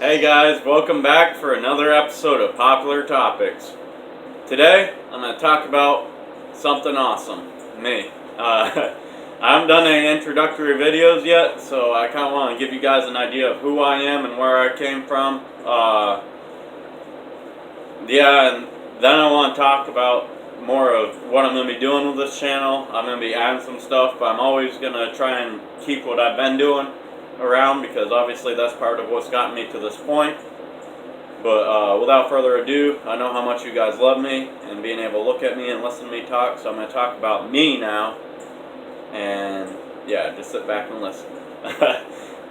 Hey guys, welcome back for another episode of Popular Topics. Today, I'm going to talk about something awesome. Me. I haven't done any introductory videos yet, so I kind of want to give you guys an idea of who I am and where I came from. And then I want to talk about more of what I'm going to be doing with this channel. I'm going to be adding some stuff, but I'm always going to try and keep what I've been doing around, because obviously that's part of what's gotten me to this point. But without further ado, I know how much you guys love me and being able to look at me and listen to me talk, so I'm going to talk about me now. And yeah, just sit back and listen.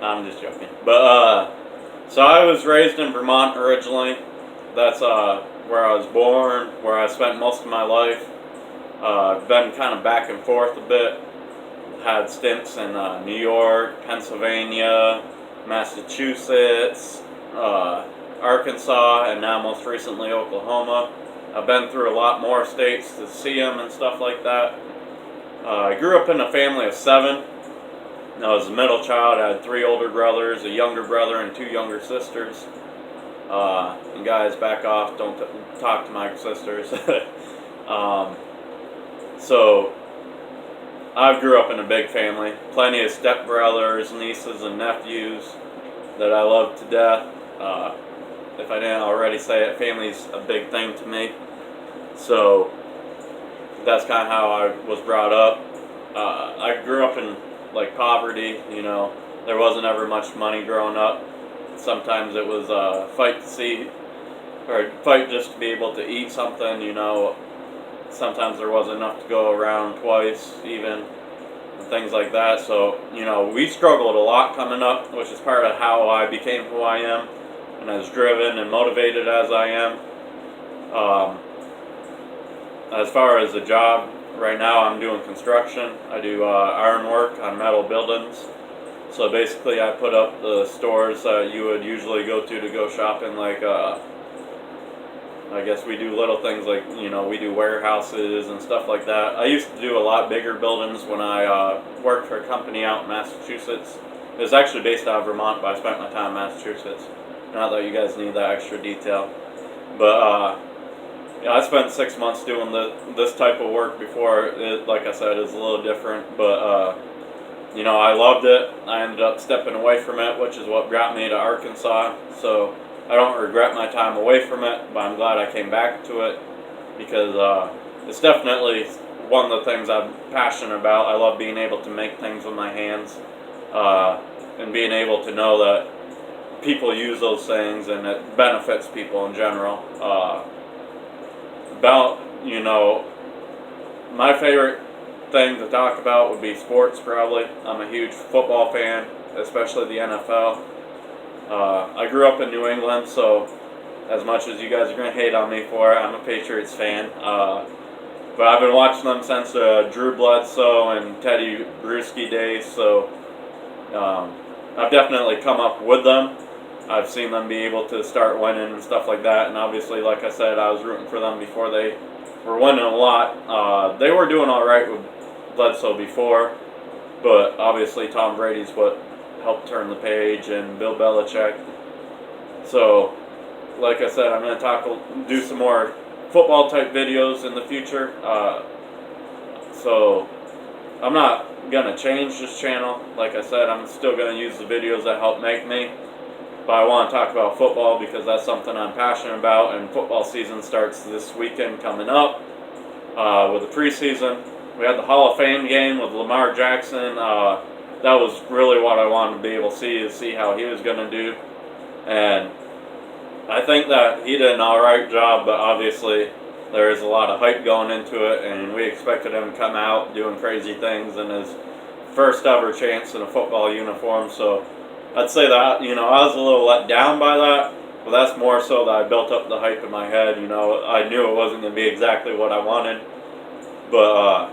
I'm just joking. But so I was raised in Vermont originally. That's where I was born, where I spent most of my life. Been kind of back and forth a bit. Had stints in New York, Pennsylvania, Massachusetts, Arkansas, and now most recently Oklahoma. I've been through a lot more states to see them and stuff like that. I grew up in a family of 7. I was the middle child. I had 3 older brothers, a younger brother, and 2 younger sisters. And guys, back off, don't talk to my sisters. So I grew up in a big family, plenty of stepbrothers, nieces, and nephews that I love to death. If I didn't already say it, family's a big thing to me. So that's kind of how I was brought up. I grew up in poverty. There wasn't ever much money growing up. Sometimes it was fight to see, or fight just to be able to eat something. Sometimes there wasn't enough to go around twice even, and things like that. So, we struggled a lot coming up, which is part of how I became who I am, and as driven and motivated as I am. As far as a job, right now I'm doing construction. I do iron work on metal buildings. So basically I put up the stores that you would usually go to go shopping, I guess we do little things like, we do warehouses and stuff like that. I used to do a lot bigger buildings when I worked for a company out in Massachusetts. It was actually based out of Vermont, but I spent my time in Massachusetts. Not that you guys need that extra detail. But I spent 6 months doing this type of work before. It, like I said, is a little different. But, I loved it. I ended up stepping away from it, which is what brought me to Arkansas. So I don't regret my time away from it, but I'm glad I came back to it, because it's definitely one of the things I'm passionate about. I love being able to make things with my hands, and being able to know that people use those things and it benefits people in general. My favorite thing to talk about would be sports, probably. I'm a huge football fan, especially the NFL. I grew up in New England, so as much as you guys are going to hate on me for it, I'm a Patriots fan. But I've been watching them since Drew Bledsoe and Teddy Bruschi days, so I've definitely come up with them. I've seen them be able to start winning and stuff like that, and obviously, like I said, I was rooting for them before they were winning a lot. They were doing all right with Bledsoe before, but obviously Tom Brady's what helped turn the page, and Bill Belichick. So, like I said, I'm going to do some more football type videos in the future. So I'm not going to change this channel. Like I said, I'm still going to use the videos that help make me. But I want to talk about football because that's something I'm passionate about, and football season starts this weekend coming up with the preseason. We had the Hall of Fame game with Lamar Jackson. That was really what I wanted to be able to see how he was going to do. And I think that he did an alright job, but obviously there is a lot of hype going into it, and we expected him to come out doing crazy things in his first ever chance in a football uniform. So I'd say that, I was a little let down by that, but that's more so that I built up the hype in my head. I knew it wasn't going to be exactly what I wanted, but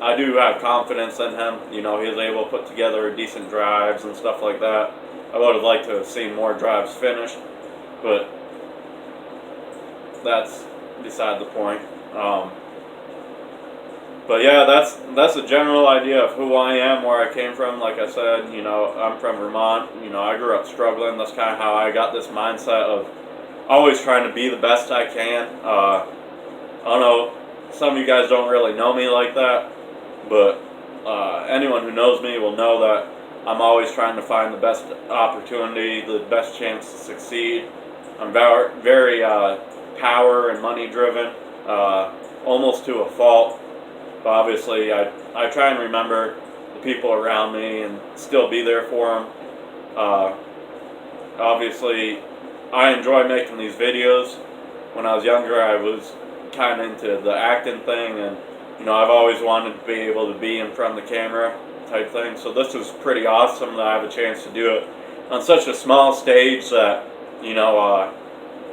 I do have confidence in him. He was able to put together decent drives and stuff like that. I would have liked to have seen more drives finished, but that's beside the point. But yeah, that's a general idea of who I am, where I came from. Like I said, I'm from Vermont. I grew up struggling. That's kind of how I got this mindset of always trying to be the best I can. I don't know, some of you guys don't really know me like that, but anyone who knows me will know that I'm always trying to find the best opportunity, the best chance to succeed. I'm very power and money driven, almost to a fault. But obviously, I try and remember the people around me and still be there for them. Obviously, I enjoy making these videos. When I was younger, I was kind of into the acting thing, and I've always wanted to be able to be in front of the camera type thing. So this is pretty awesome that I have a chance to do it on such a small stage that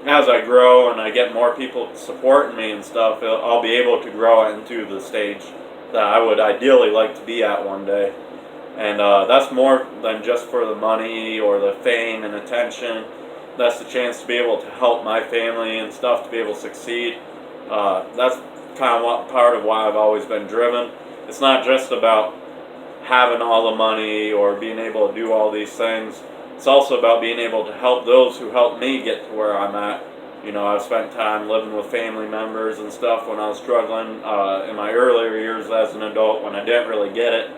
as I grow and I get more people supporting me and stuff, I'll be able to grow into the stage that I would ideally like to be at one day. And that's more than just for the money or the fame and attention. That's the chance to be able to help my family and stuff, to be able to succeed. That's kind of part of why I've always been driven. It's not just about having all the money or being able to do all these things. It's also about being able to help those who helped me get to where I'm at. I've spent time living with family members and stuff when I was struggling in my earlier years as an adult when I didn't really get it.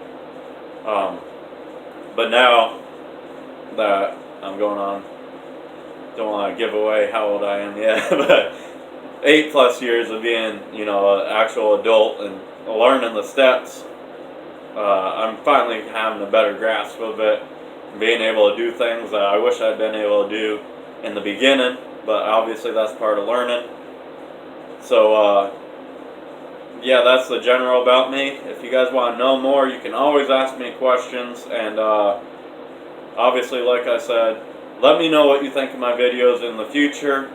But now that I'm going on, don't want to give away how old I am yet, but 8+ years of being, an actual adult and learning the steps, I'm finally having a better grasp of it, and being able to do things that I wish I'd been able to do in the beginning, but obviously that's part of learning. So, yeah, that's the general about me. If you guys want to know more, you can always ask me questions, and obviously, like I said, let me know what you think of my videos in the future,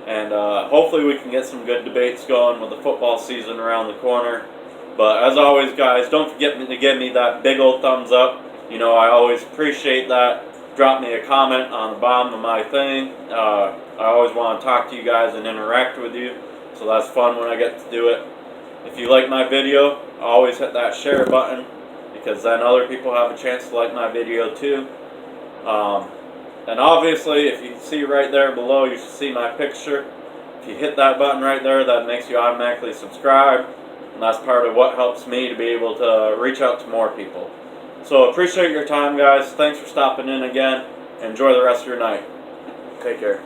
and hopefully we can get some good debates going with the football season around the corner. But as always, guys, don't forget to give me that big old thumbs up. I always appreciate that. Drop me a comment on the bottom of my thing. I always want to talk to you guys and interact with you, so that's fun when I get to do it. If you like my video, always hit that share button, because then other people have a chance to like my video too. And obviously, if you see right there below, you should see my picture. If you hit that button right there, that makes you automatically subscribe. And that's part of what helps me to be able to reach out to more people. So appreciate your time, guys. Thanks for stopping in again. Enjoy the rest of your night. Take care.